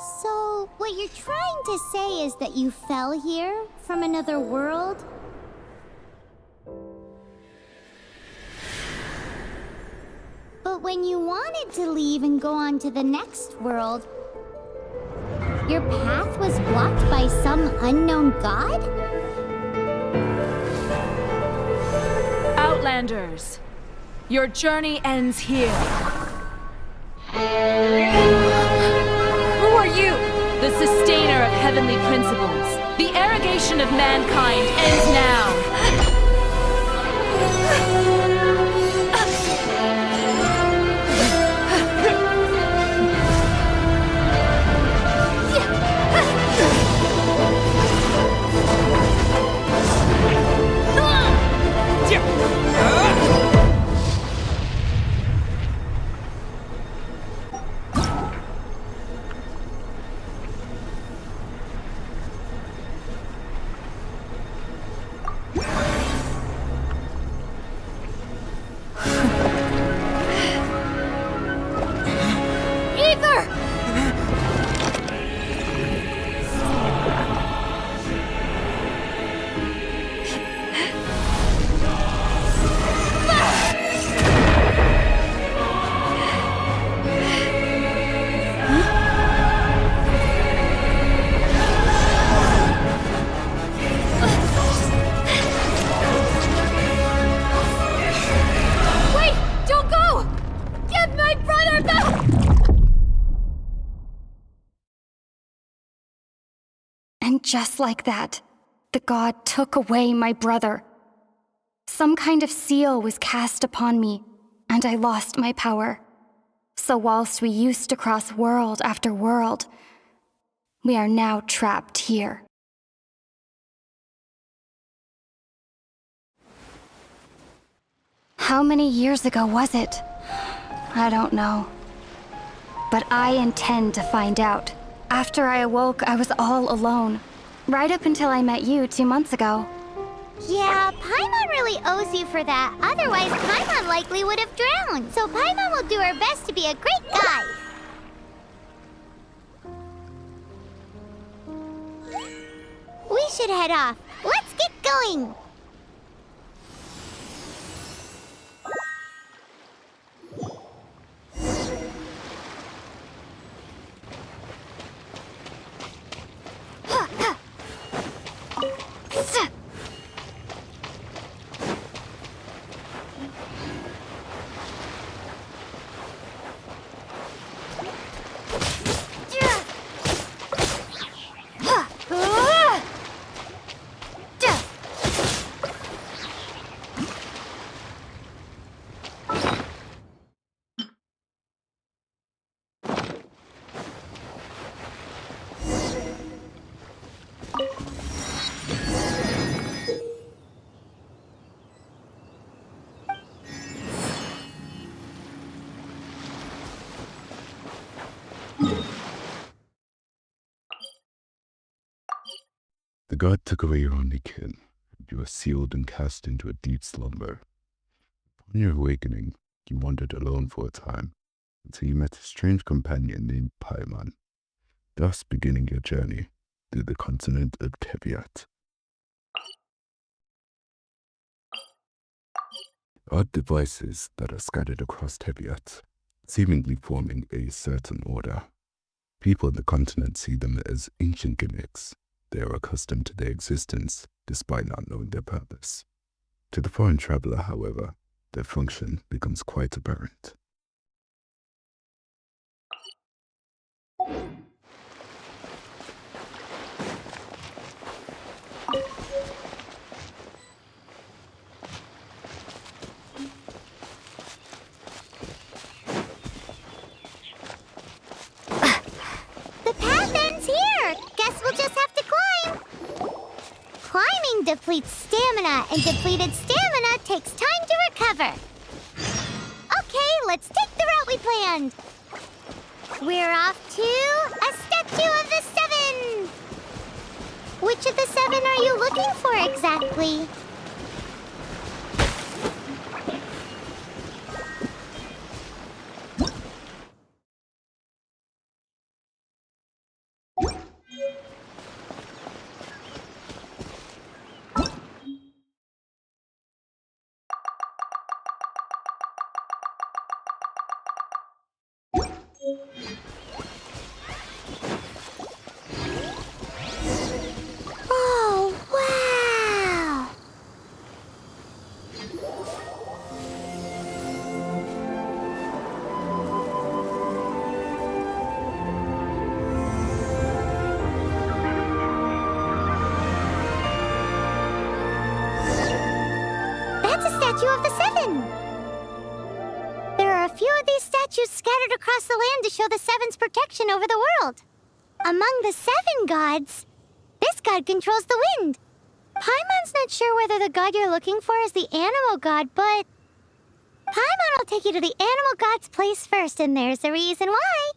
So, what you're trying to say is that you fell here from another world? But when you wanted to leave and go on to the next world, your path was blocked by some unknown god? Outlanders, your journey ends here. Who are you? The sustainer of heavenly principles. The arrogation of mankind ends now. And just like that, the god took away my brother. Some kind of seal was cast upon me, and I lost my power. So whilst we used to cross world after world, we are now trapped here. How many years ago was it? I don't know. But I intend to find out. After I awoke, I was all alone. Right up until I met you 2 months ago. Yeah, Paimon really owes you for that. Otherwise, Paimon likely would have drowned. So Paimon will do her best to be a great guide. We should head off. Let's get going. The god took away your only kin. You were sealed and cast into a deep slumber. Upon your awakening, you wandered alone for a time, until you met a strange companion named Paimon, thus beginning your journey through the continent of Teviat. Odd devices that are scattered across Teviat, seemingly forming a certain order. People in the continent see them as ancient gimmicks. They are accustomed to their existence, despite not knowing their purpose. To the foreign traveler, however, their function becomes quite apparent. The path ends here. Guess we'll just have to climb. Climbing depletes stamina, and depleted stamina takes time to recover. Okay, let's take the route we planned. We're off to a statue of the Seven. Which of the 7 are you looking for exactly? of the Seven. There are a few of these statues scattered across the land to show the Seven's protection over the world. Among the 7 gods, this god controls the wind. Paimon's not sure whether the god you're looking for is the anemo god, but Paimon will take you to the animal god's place first, and there's the reason why.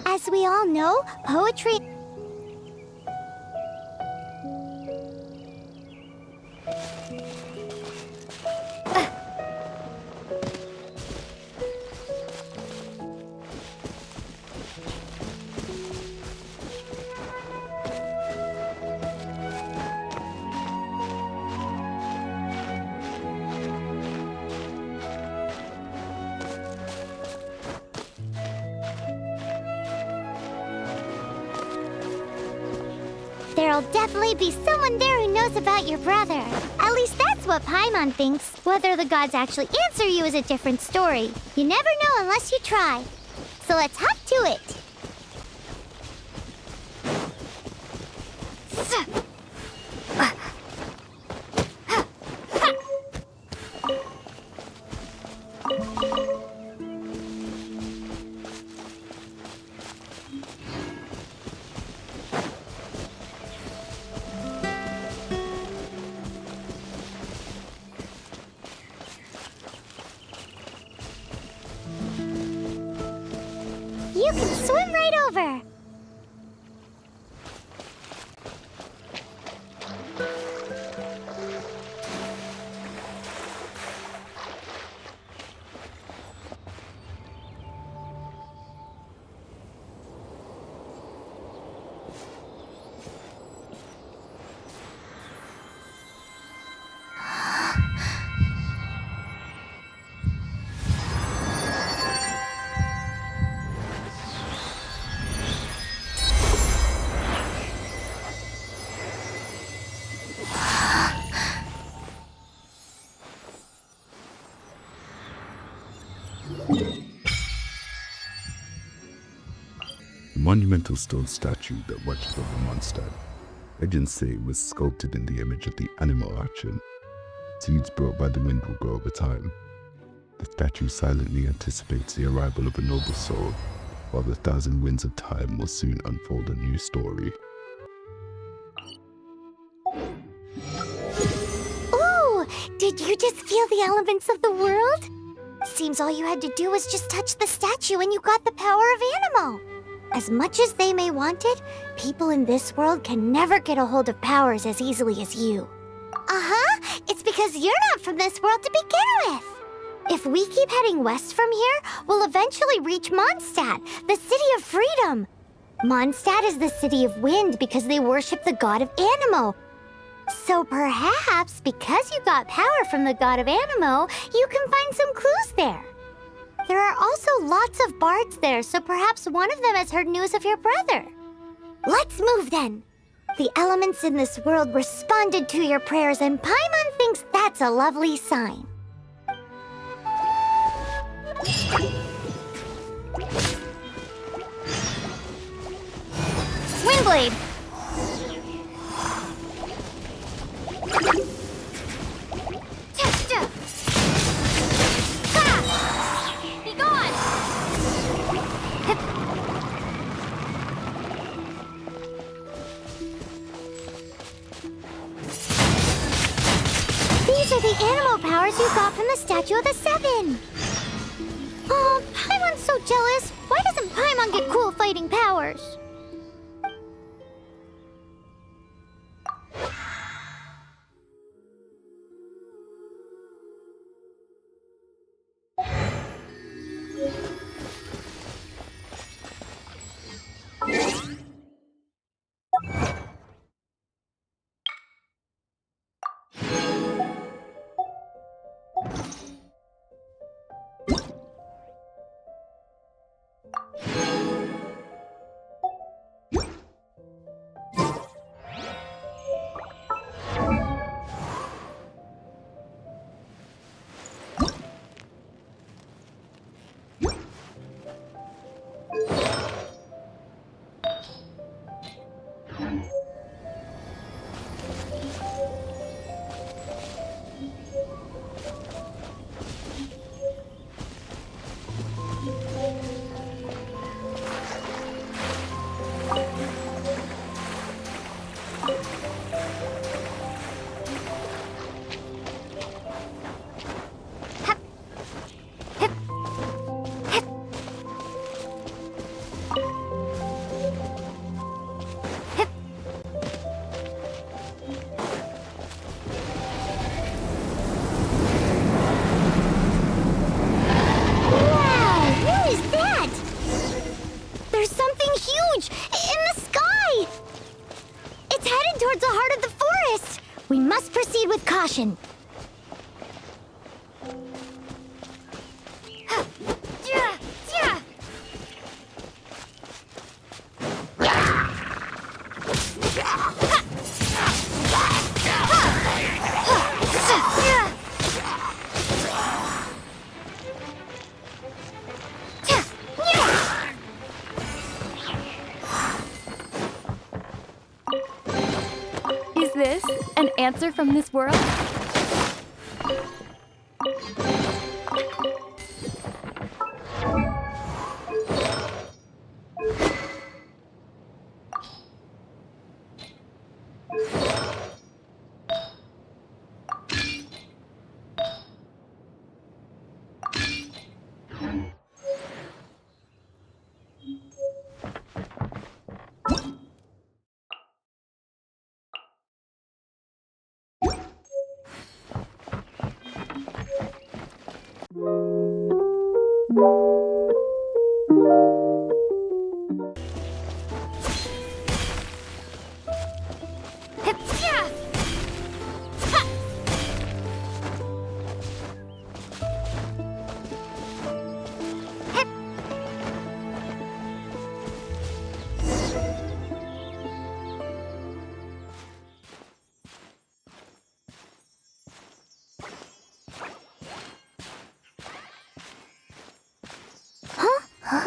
As we all know, poetry... There'll definitely be someone there who knows about your brother. At least that's what Paimon thinks. Whether the gods actually answer you is a different story. You never know unless you try. So let's hop to it. You can swim right over. Monumental stone statue that watches over Mondstadt. Legends say it was sculpted in the image of the anemo action. Seeds brought by the wind will grow over time. The statue silently anticipates the arrival of a noble soul, while the 1,000 winds of time will soon unfold a new story. Ooh! Did you just feel the elements of the world? Seems all you had to do was just touch the statue and you got the power of anemo. As much as they may want it, people in this world can never get a hold of powers as easily as you. Uh-huh, it's because you're not from this world to begin with. If we keep heading west from here, we'll eventually reach Mondstadt, the city of freedom. Mondstadt is the city of wind because they worship the god of anemo. So perhaps, because you got power from the god of anemo, you can find some clues there. There are also lots of bards there, so perhaps one of them has heard news of your brother. Let's move then. The elements in this world responded to your prayers, and Paimon thinks that's a lovely sign. Windblade! These are the animal powers you got from the Statue of the Seven. Oh, Paimon's so jealous. Why doesn't Paimon get cool fighting powers? towards the heart of the forest. We must proceed with caution. Is this an answer from this world?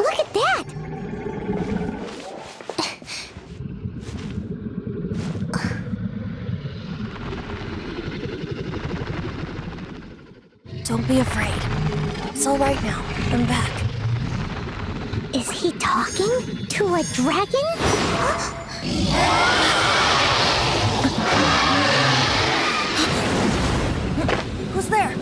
Look at that! Don't be afraid. It's all right now. I'm back. Is he talking to a dragon? Who's there?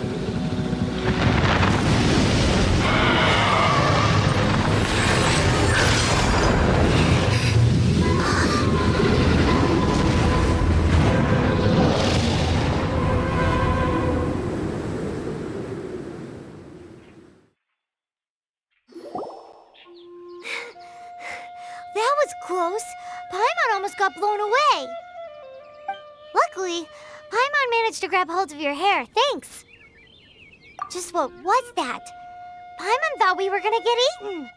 That was close. Paimon almost got blown away. Luckily, Paimon managed to grab hold of your hair. Thanks. Just what was that? Paimon thought we were gonna get eaten.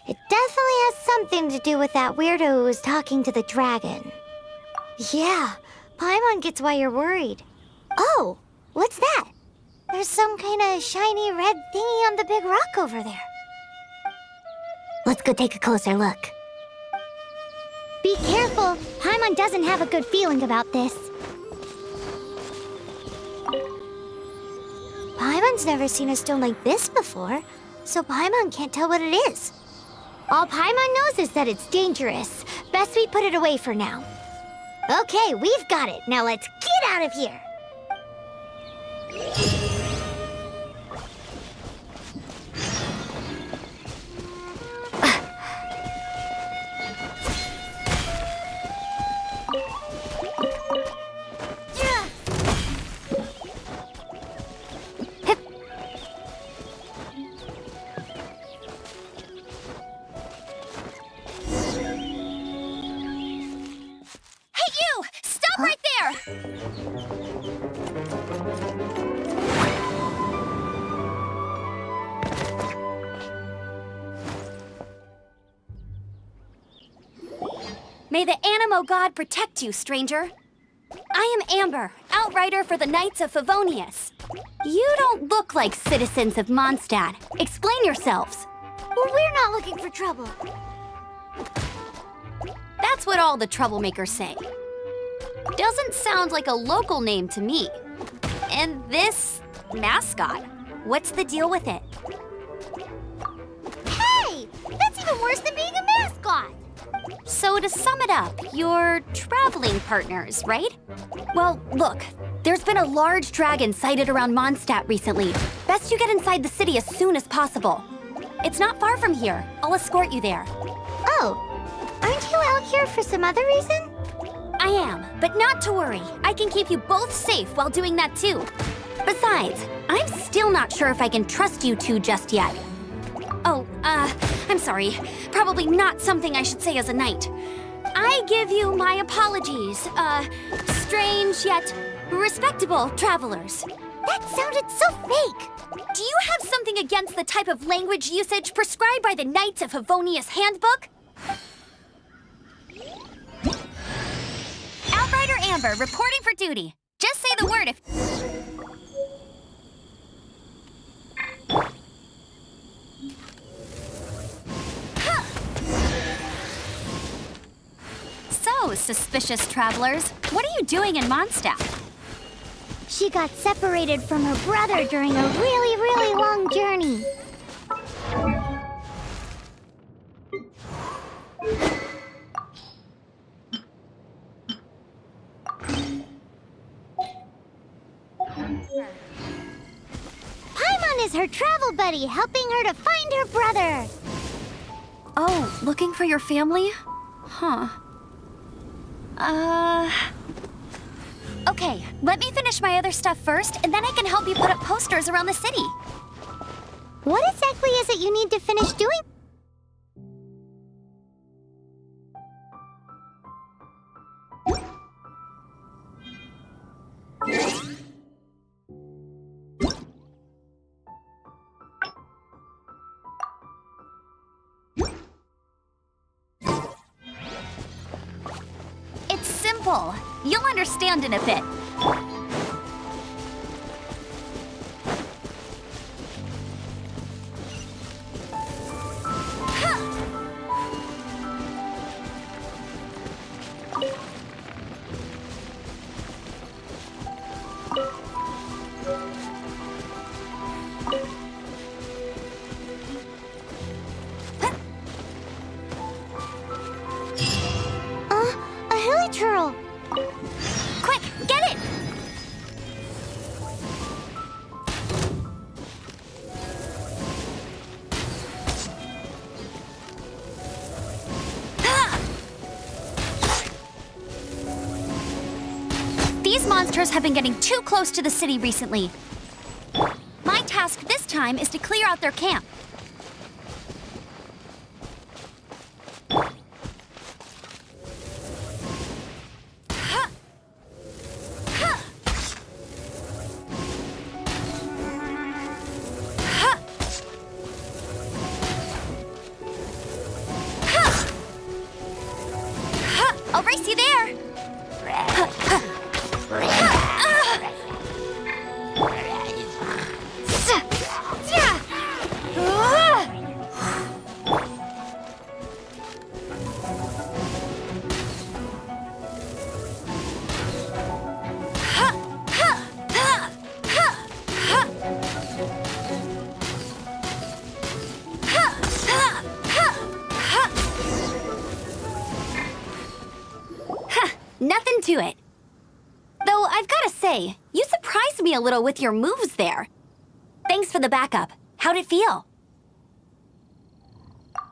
It definitely has something to do with that weirdo who was talking to the dragon. Yeah, Paimon gets why you're worried. Oh, what's that? There's some kind of shiny red thingy on the big rock over there. Let's go take a closer look. Be careful. Paimon doesn't have a good feeling about this. Paimon's never seen a stone like this before, so Paimon can't tell what it is. All Paimon knows is that it's dangerous. Best we put it away for now. Okay, we've got it. Now let's get out of here. May the anemo god protect you, stranger. I am Amber, outrider for the Knights of Favonius. You don't look like citizens of Mondstadt. Explain yourselves. Well, we're not looking for trouble. That's what all the troublemakers say. Doesn't sound like a local name to me. And this mascot, what's the deal with it? Hey! That's even worse than being a mascot! So to sum it up, you're traveling partners, right? Well, look, there's been a large dragon sighted around Mondstadt recently. Best you get inside the city as soon as possible. It's not far from here. I'll escort you there. Oh, aren't you out here for some other reason? I am, but not to worry. I can keep you both safe while doing that too. Besides, I'm still not sure if I can trust you two just yet. Oh, I'm sorry. Probably not something I should say as a knight. I give you my apologies, strange yet respectable travelers. That sounded so fake. Do you have something against the type of language usage prescribed by the Knights of Favonius Handbook? Outrider Amber, reporting for duty. Just say the word if... So, suspicious travelers, what are you doing in Mondstadt? She got separated from her brother during a really, really long journey. Paimon is her travel buddy, helping her to find her brother. Oh, looking for your family? Huh. Okay, let me finish my other stuff first, and then I can help you put up posters around the city. What exactly is it you need to finish doing? It's simple. You'll understand in a bit. A hilly turtle. Quick, get it! These monsters have been getting too close to the city recently. My task this time is to clear out their camp. I'll race you there! Nothing to it. Though I've got to say, you surprised me a little with your moves there. Thanks for the backup. How'd it feel?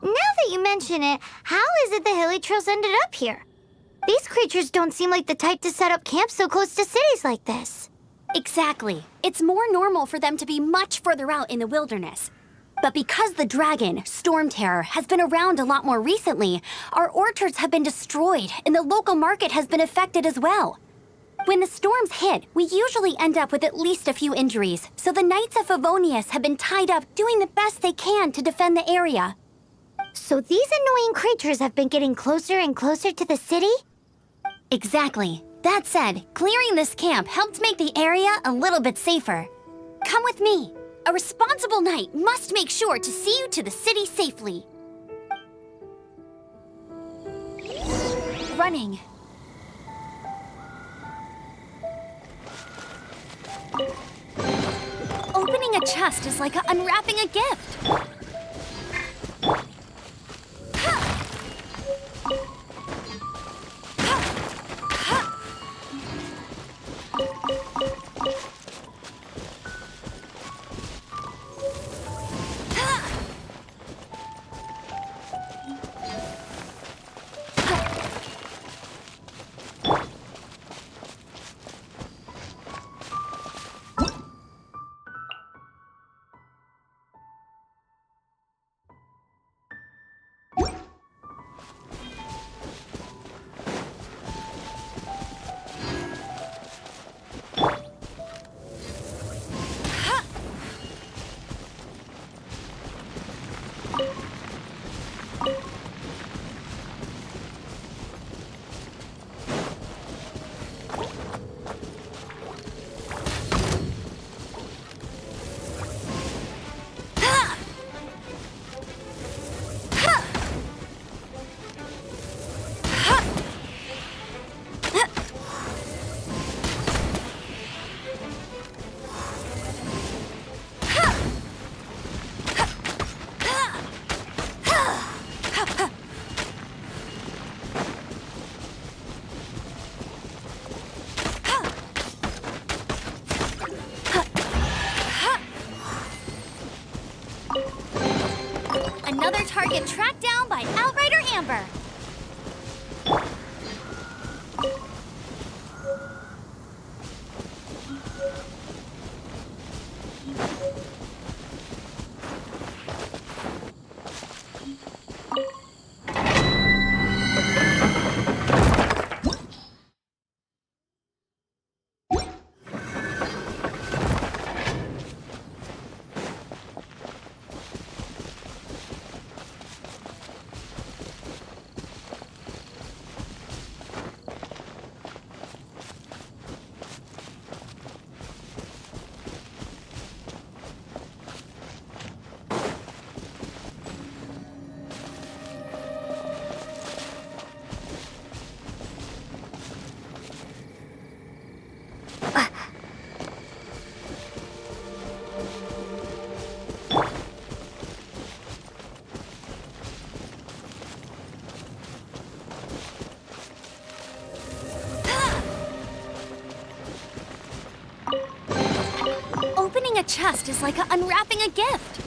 Now that you mention it, how is it the hilly trails ended up here? These creatures don't seem like the type to set up camp so close to cities like this. Exactly. It's more normal for them to be much further out in the wilderness. But because the dragon, Stormterror, has been around a lot more recently, our orchards have been destroyed and the local market has been affected as well. When the storms hit, we usually end up with at least a few injuries, so the Knights of Favonius have been tied up doing the best they can to defend the area. So these annoying creatures have been getting closer and closer to the city? Exactly. That said, clearing this camp helped make the area a little bit safer. Come with me. A responsible knight must make sure to see you to the city safely. Running. Opening a chest is like unwrapping a gift. get tracked down by Outrider Amber. Opening a chest is like unwrapping a gift.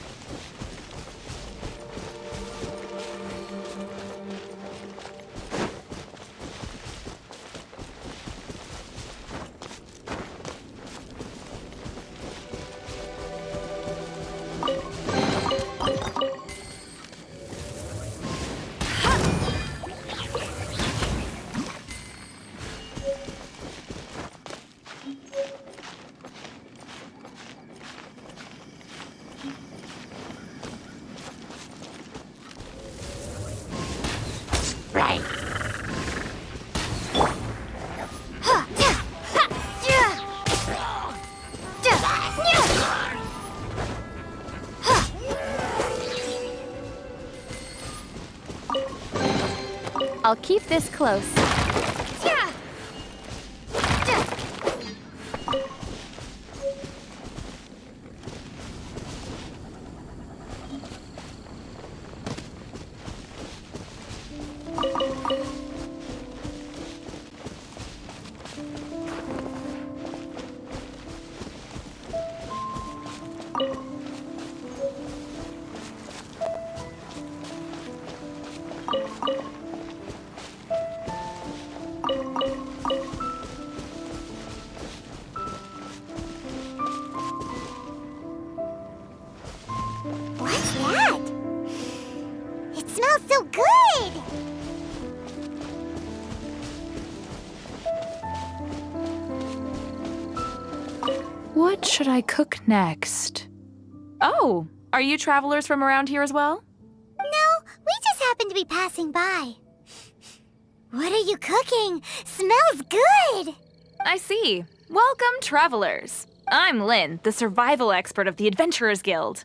I'll keep this close. What's that? It smells so good! What should I cook next? Oh, are you travelers from around here as well? No, we just happen to be passing by. What are you cooking? Smells good! I see. Welcome, travelers. I'm Lynn, the survival expert of the Adventurers Guild.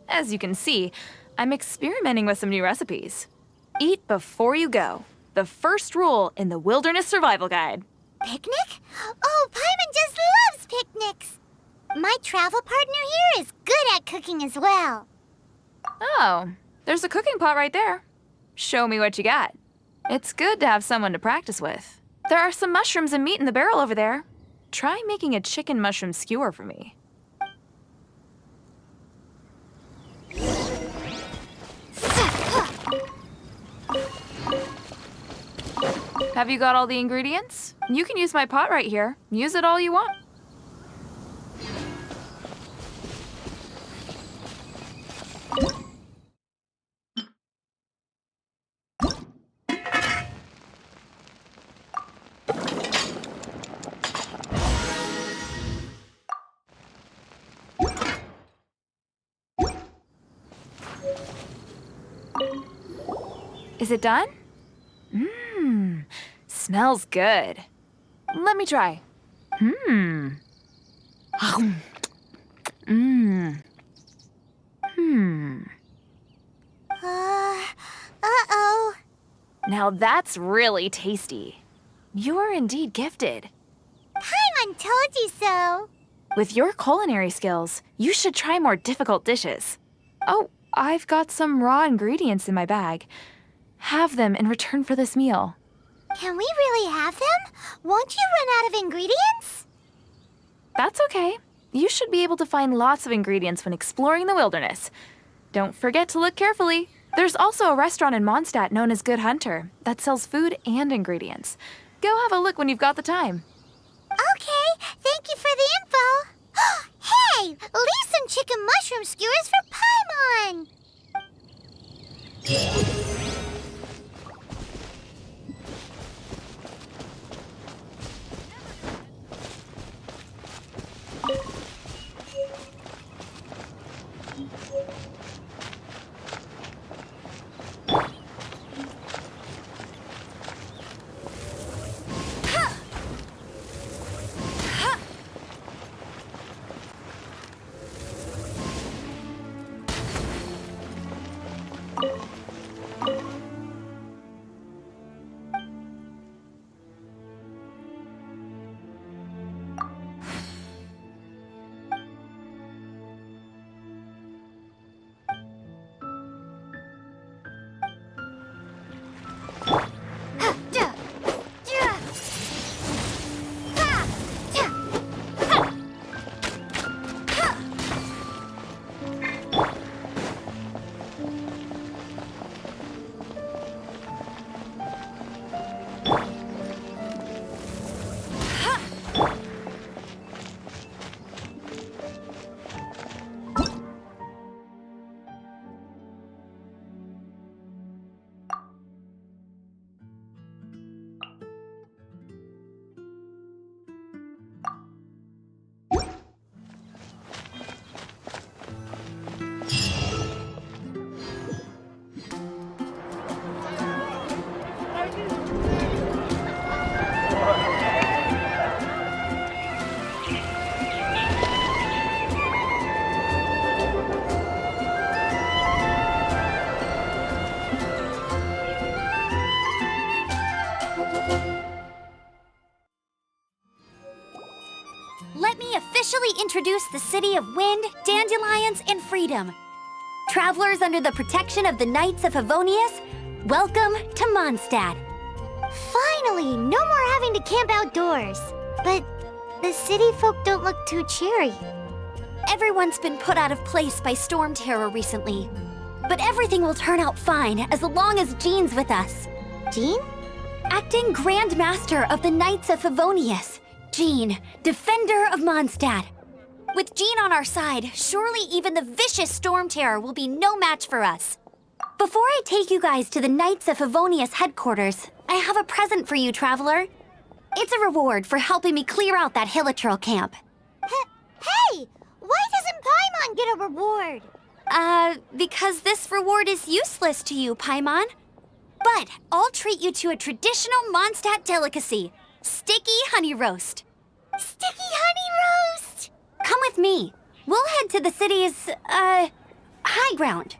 As you can see, I'm experimenting with some new recipes. Eat before you go. The first rule in the Wilderness Survival Guide. Picnic? Oh, Paimon just loves picnics! My travel partner here is good at cooking as well. Oh, there's a cooking pot right there. Show me what you got. It's good to have someone to practice with. There are some mushrooms and meat in the barrel over there. Try making a chicken mushroom skewer for me. Have you got all the ingredients? You can use my pot right here. Use it all you want. Is it done? Mmm, smells good. Let me try. Mmm. Mmm. Hmm. Uh-oh. Now that's really tasty. You're indeed gifted. Paimon told you so. With your culinary skills, you should try more difficult dishes. Oh, I've got some raw ingredients in my bag. Have them in return for this meal. Can we really have them? Won't you run out of ingredients? That's okay. You should be able to find lots of ingredients when exploring the wilderness. Don't forget to look carefully. There's also a restaurant in Mondstadt known as Good Hunter that sells food and ingredients. Go have a look when you've got the time. Okay, thank you for the info. Hey, leave some chicken mushroom skewers for Paimon. Let me officially introduce the city of wind, dandelions, and freedom. Travelers under the protection of the Knights of Favonius, welcome to Mondstadt. Finally, no more having to camp outdoors. But the city folk don't look too cheery. Everyone's been put out of place by Stormterror recently. But everything will turn out fine as long as Jean's with us. Jean? Acting Grand Master of the Knights of Favonius, Jean, Defender of Mondstadt. With Jean on our side, surely even the vicious Stormterror will be no match for us. Before I take you guys to the Knights of Favonius headquarters, I have a present for you, Traveler. It's a reward for helping me clear out that Hilitril camp. Hey! Why doesn't Paimon get a reward? Because this reward is useless to you, Paimon. But I'll treat you to a traditional Mondstadt delicacy, sticky honey roast. Sticky honey roast! Come with me. We'll head to the city's, high ground.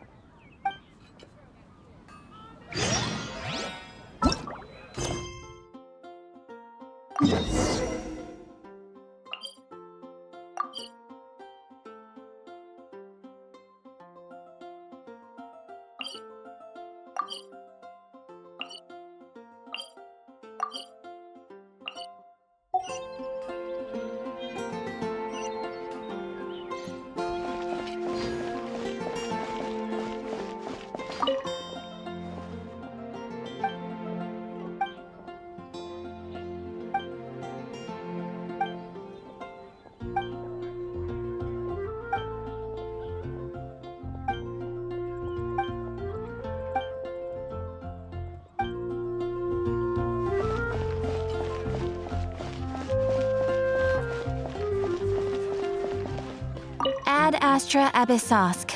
Ad Astra Abyssosk.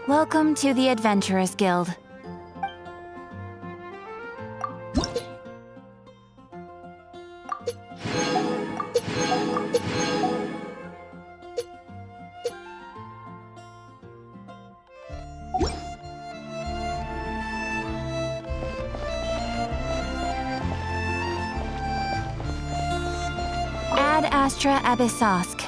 Welcome to the Adventurers Guild. Ad Astra Abyssosk.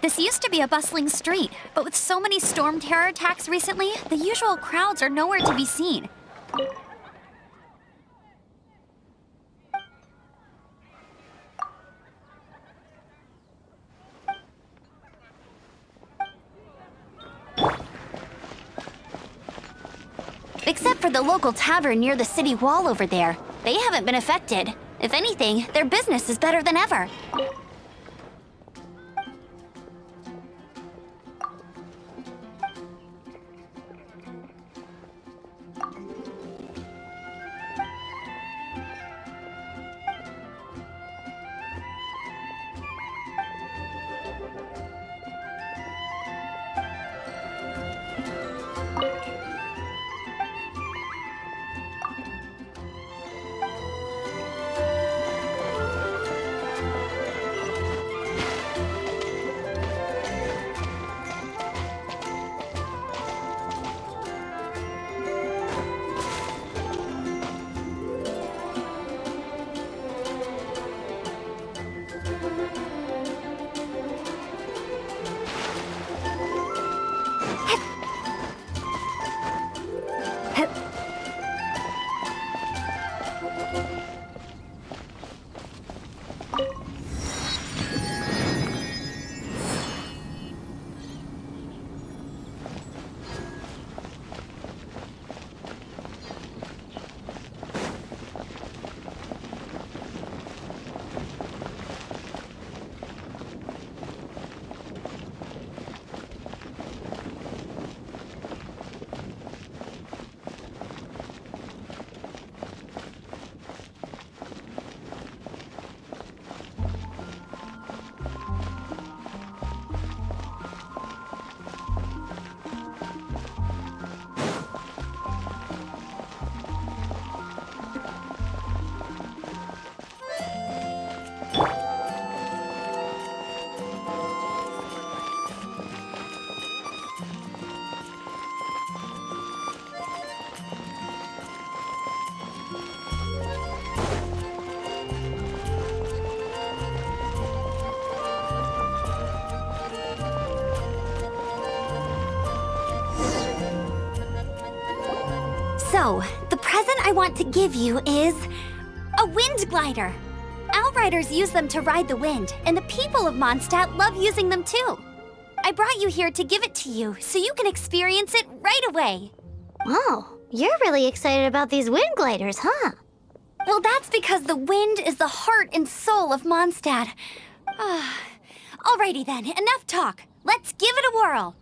This used to be a bustling street, but with so many Stormterror attacks recently, the usual crowds are nowhere to be seen. Except for the local tavern near the city wall over there. They haven't been affected. If anything, their business is better than ever. So, the present I want to give you is a wind glider. Outriders use them to ride the wind, and the people of Mondstadt love using them too. I brought you here to give it to you, so you can experience it right away. Oh, you're really excited about these wind gliders, huh? Well, that's because the wind is the heart and soul of Mondstadt. Alrighty then, enough talk. Let's give it a whirl.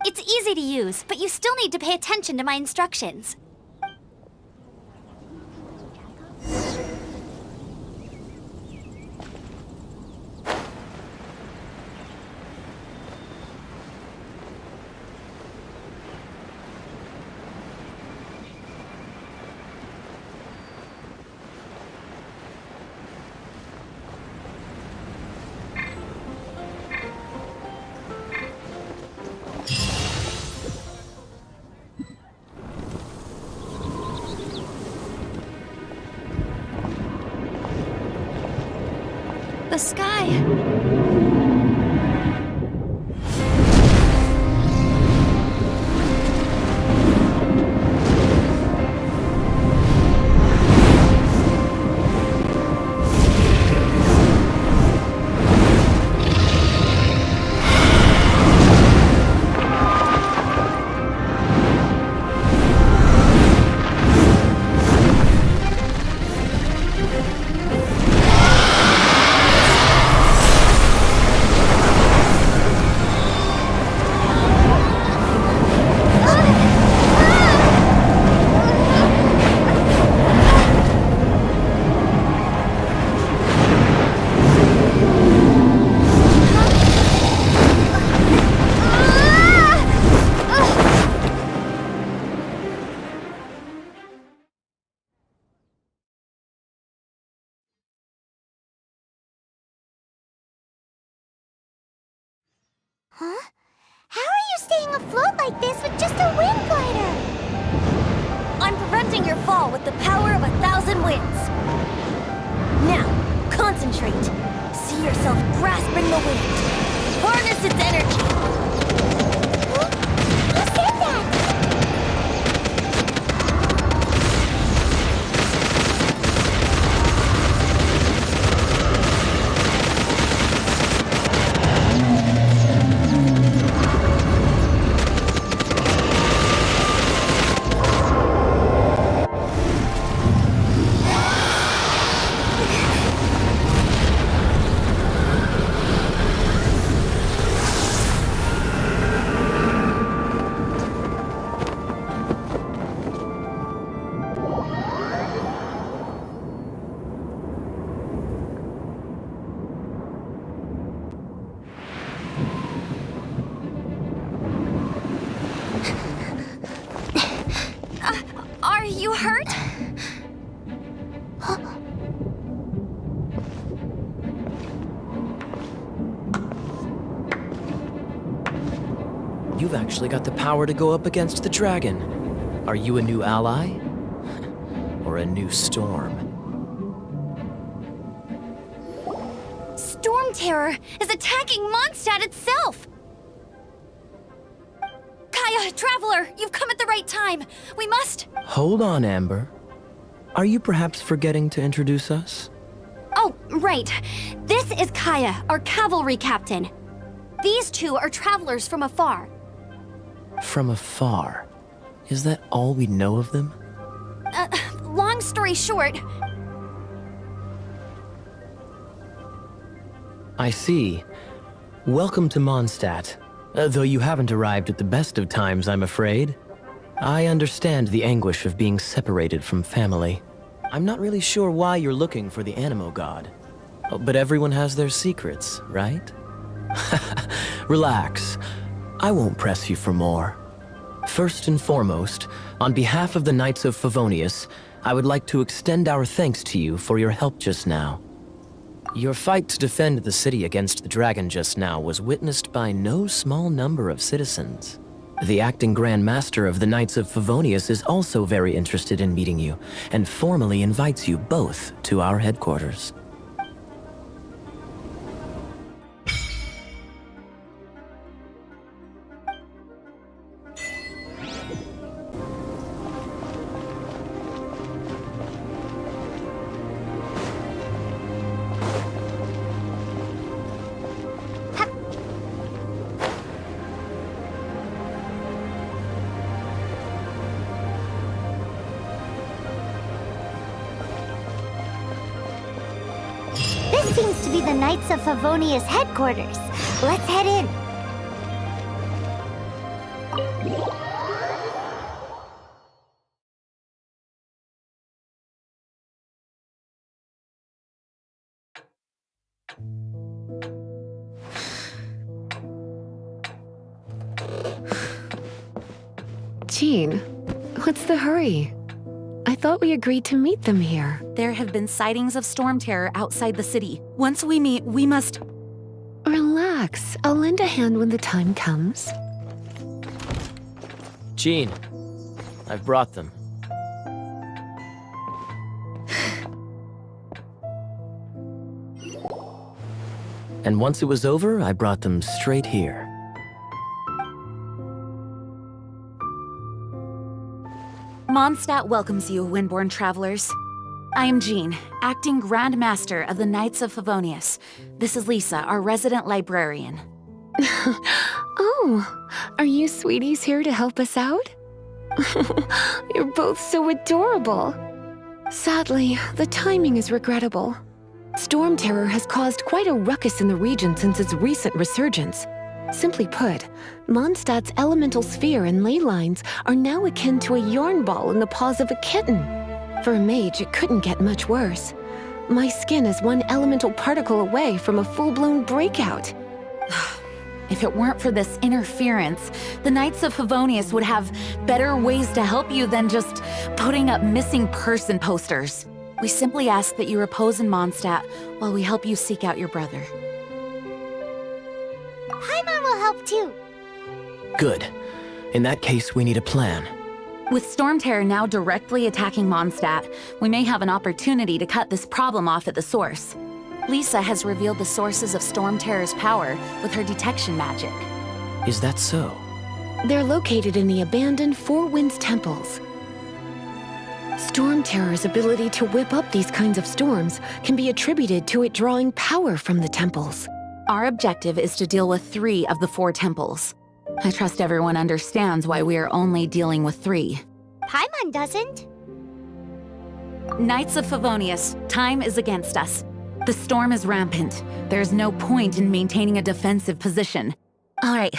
It's easy to use, but you still need to pay attention to my instructions. The sky. Huh? How are you staying afloat like this with just a wind glider? I'm preventing your fall with the power of 1,000 winds. Now, concentrate. See yourself grasping the wind. For harness its energy. Who said that? Are you hurt? You've actually got the power to go up against the dragon. Are you a new ally? Or a new storm? Stormterror is attacking Mondstadt itself! Kaya, Traveler, you've come at the right time. We must... Hold on, Amber. Are you perhaps forgetting to introduce us? Oh, right. This is Kaya, our cavalry captain. These two are travelers from afar. From afar. Is that all we know of them? Long story short, I see. Welcome to Mondstadt. Though you haven't arrived at the best of times, I'm afraid. I understand the anguish of being separated from family. I'm not really sure why you're looking for the anemo god. But everyone has their secrets, right? Relax. I won't press you for more. First and foremost, on behalf of the Knights of Favonius, I would like to extend our thanks to you for your help just now. Your fight to defend the city against the dragon just now was witnessed by no small number of citizens. The acting Grand Master of the Knights of Favonius is also very interested in meeting you, and formally invites you both to our headquarters. This seems to be the Knights of Favonius headquarters. Let's head in. Jean, what's the hurry? I thought we agreed to meet them here. There have been sightings of Stormterror outside the city. Once we meet, we must... Relax. I'll lend a hand when the time comes. Jean, I've brought them. And once it was over, I brought them straight here. Mondstadt welcomes you, Windborn travelers. I am Jean, acting Grand Master of the Knights of Favonius. This is Lisa, our resident librarian. Oh, are you sweeties here to help us out? You're both so adorable. Sadly, the timing is regrettable. Stormterror has caused quite a ruckus in the region since its recent resurgence. Simply put, Mondstadt's elemental sphere and ley lines are now akin to a yarn ball in the paws of a kitten. For a mage, it couldn't get much worse. My skin is one elemental particle away from a full-blown breakout. If it weren't for this interference, the Knights of Favonius would have better ways to help you than just putting up missing person posters. We simply ask that you repose in Mondstadt while we help you seek out your brother. Paimon will help too. Good. In that case, we need a plan. With Stormterror now directly attacking Mondstadt, we may have an opportunity to cut this problem off at the source. Lisa has revealed the sources of Stormterror's power with her detection magic. Is that so? They're located in the abandoned Four Winds temples. Stormterror's ability to whip up these kinds of storms can be attributed to it drawing power from the temples. Our objective is to deal with 3 of the 4 temples. I trust everyone understands why we are only dealing with 3. Paimon doesn't. Knights of Favonius, time is against us. The storm is rampant. There's no point in maintaining a defensive position. All right,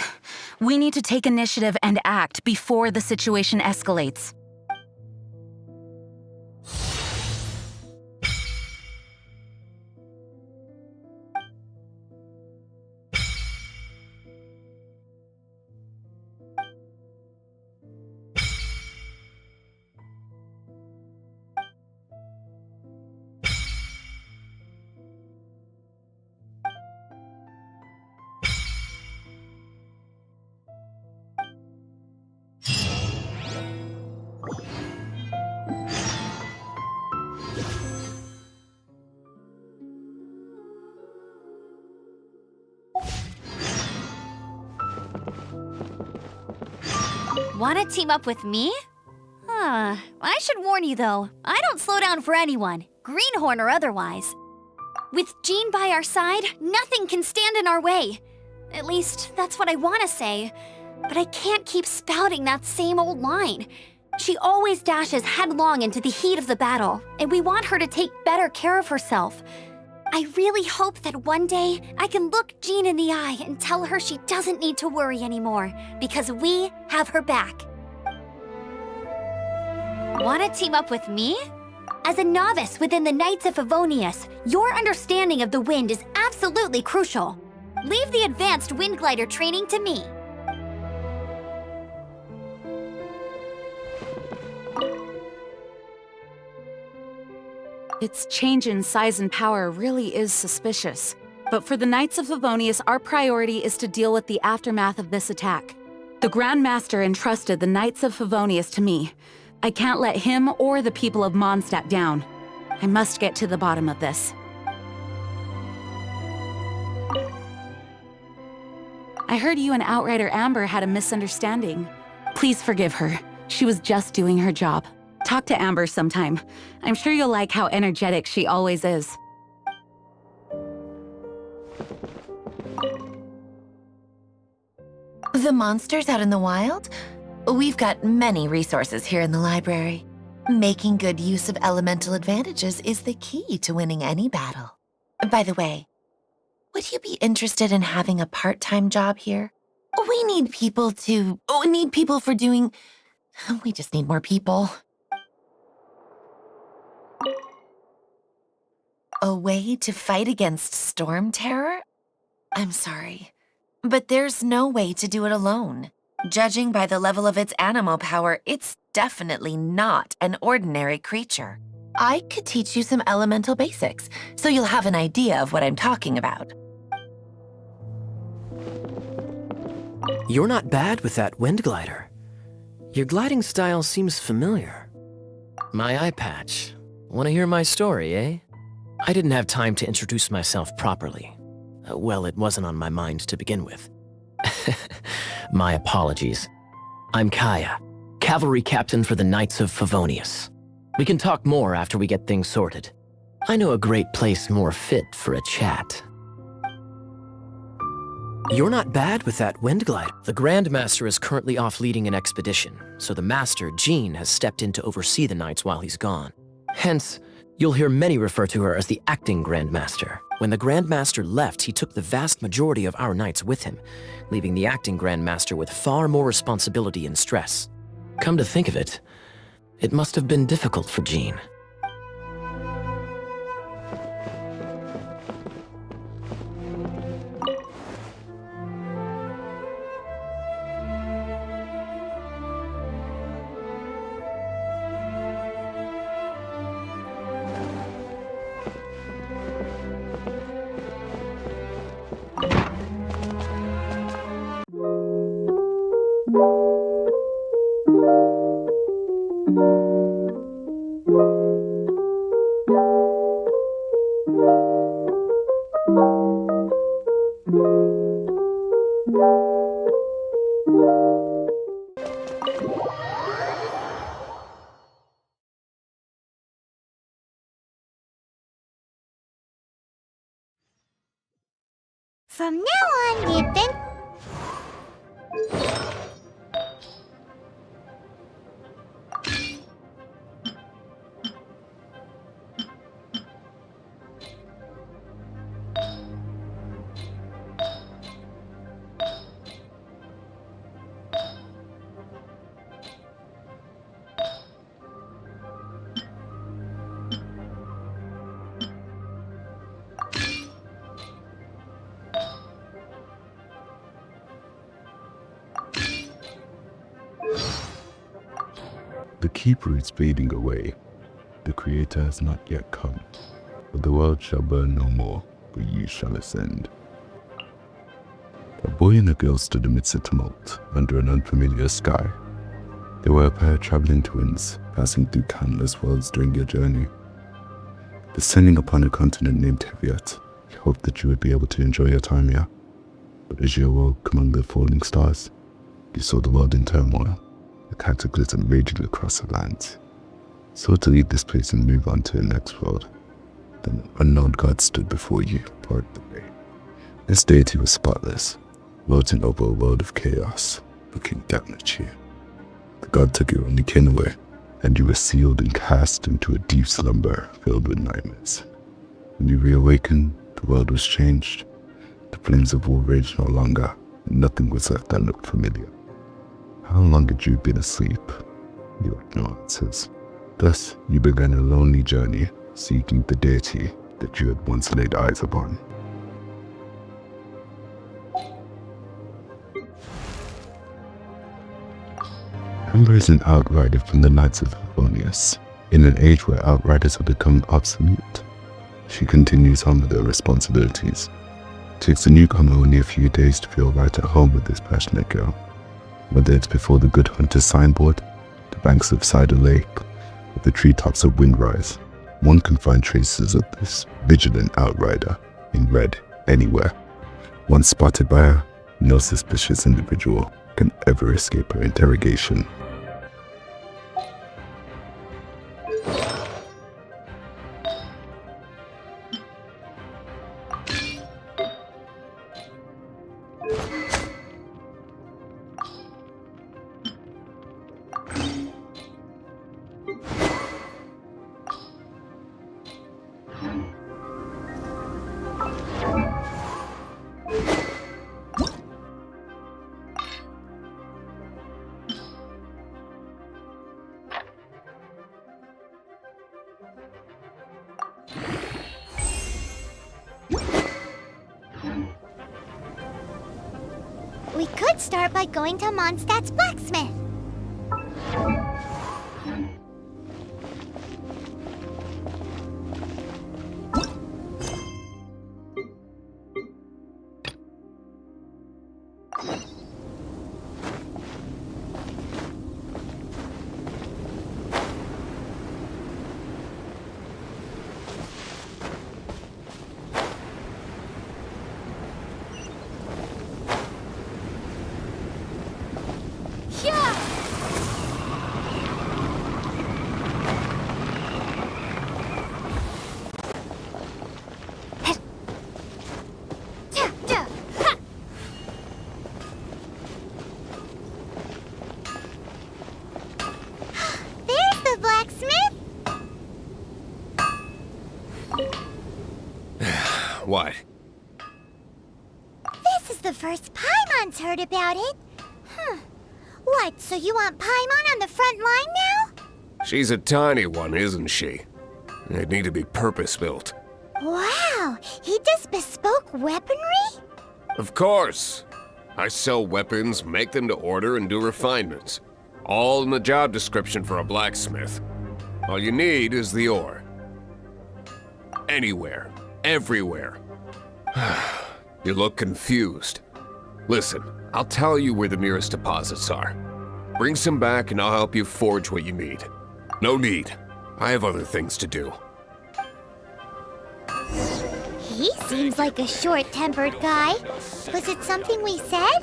we need to take initiative and act before the situation escalates. Wanna team up with me? I should warn you though, I don't slow down for anyone, greenhorn or otherwise. With Jean by our side, nothing can stand in our way. At least, that's what I wanna say. But I can't keep spouting that same old line. She always dashes headlong into the heat of the battle, and we want her to take better care of herself. I really hope that one day I can look Jean in the eye and tell her she doesn't need to worry anymore, because we have her back. Wanna team up with me? As a novice within the Knights of Favonius, your understanding of the wind is absolutely crucial. Leave the advanced wind glider training to me. Its change in size and power really is suspicious. But for the Knights of Favonius, our priority is to deal with the aftermath of this attack. The Grand Master entrusted the Knights of Favonius to me. I can't let him or the people of Mondstadt down. I must get to the bottom of this. I heard you and Outrider Amber had a misunderstanding. Please forgive her. She was just doing her job. Talk to Amber sometime. I'm sure you'll like how energetic she always is. The monsters out in the wild? We've got many resources here in the library. Making good use of elemental advantages is the key to winning any battle. By the way, would you be interested in having a part-time job here? We need people for doing... We just need more people. A way to fight against Stormterror? I'm sorry, but there's no way to do it alone. Judging by the level of its anemo power, it's definitely not an ordinary creature. I could teach you some elemental basics, so you'll have an idea of what I'm talking about. You're not bad with that wind glider. Your gliding style seems familiar. My eye patch. Want to hear my story, eh? I didn't have time to introduce myself properly. Well, it wasn't on my mind to begin with. My apologies. I'm Kaya, cavalry captain for the Knights of Favonius. We can talk more after we get things sorted. I know a great place more fit for a chat. You're not bad with that wind glider. The Grand Master is currently off leading an expedition, so the Master, Jean, has stepped in to oversee the Knights while he's gone. Hence, you'll hear many refer to her as the acting Grand Master. When the Grand Master left, he took the vast majority of our Knights with him, leaving the acting Grand Master with far more responsibility and stress. Come to think of it, it must have been difficult for Jean. From now on, the adventure... The keeper is fading away. The Creator has not yet come. But the world shall burn no more, but ye shall ascend. A boy and a girl stood amidst a tumult, under an unfamiliar sky. They were a pair of traveling twins, passing through countless worlds during their journey. Descending upon a continent named Teviot, he hoped that you would be able to enjoy your time here. But as you awoke among the falling stars, you saw the world in turmoil, a cataclysm raging across the land. So to leave this place and move on to the next world, then an unknown god stood before you, barred the way. This deity was spotless, floating over a world of chaos, looking down at you. The god took your only kin away, and you were sealed and cast into a deep slumber filled with nightmares. When you reawakened, the world was changed. The flames of war raged no longer, and nothing was left that looked familiar. How long had you been asleep? You had no answers. Thus, you began a lonely journey, seeking the deity that you had once laid eyes upon. Amber is an outrider from the Knights of Favonius. In an age where outriders have become obsolete, she continues on with her responsibilities. It takes a newcomer only a few days to feel right at home with this passionate girl. Whether it's before the Good Hunter signboard, the banks of Cider Lake, or the treetops of Windrise, one can find traces of this vigilant outrider in red anywhere. Once spotted by her, no suspicious individual can ever escape her interrogation. We could start by going to Mondstadt's Blacksmith. What? This is the first Paimon's heard about it. What, so you want Paimon on the front line now? She's a tiny one, isn't she? They'd need to be purpose-built. Wow, he does bespoke weaponry? Of course. I sell weapons, make them to order, and do refinements. All in the job description for a blacksmith. All you need is the ore. Anywhere. Everywhere. You look confused. Listen, I'll tell you where the nearest deposits are. Bring some back and I'll help you forge what you need. No need. I have other things to do. He seems like a short-tempered guy. Was it something we said?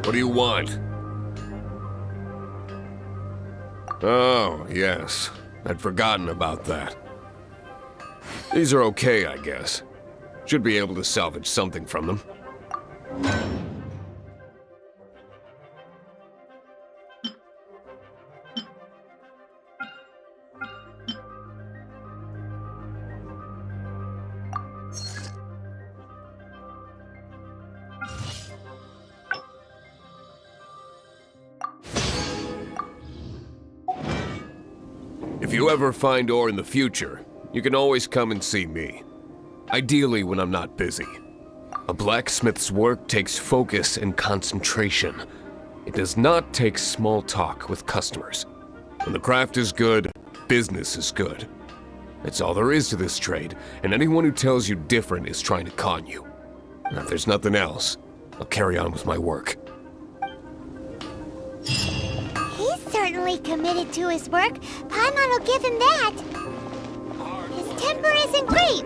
What do you want? Oh, yes. I'd forgotten about that. These are okay, I guess. Should be able to salvage something from them. If you ever find ore in the future, you can always come and see me. Ideally when I'm not busy. A blacksmith's work takes focus and concentration. It does not take small talk with customers. When the craft is good, business is good. That's all there is to this trade, and anyone who tells you different is trying to con you. And if there's nothing else, I'll carry on with my work. He's certainly committed to his work. Paimon will give him that. His temper isn't great.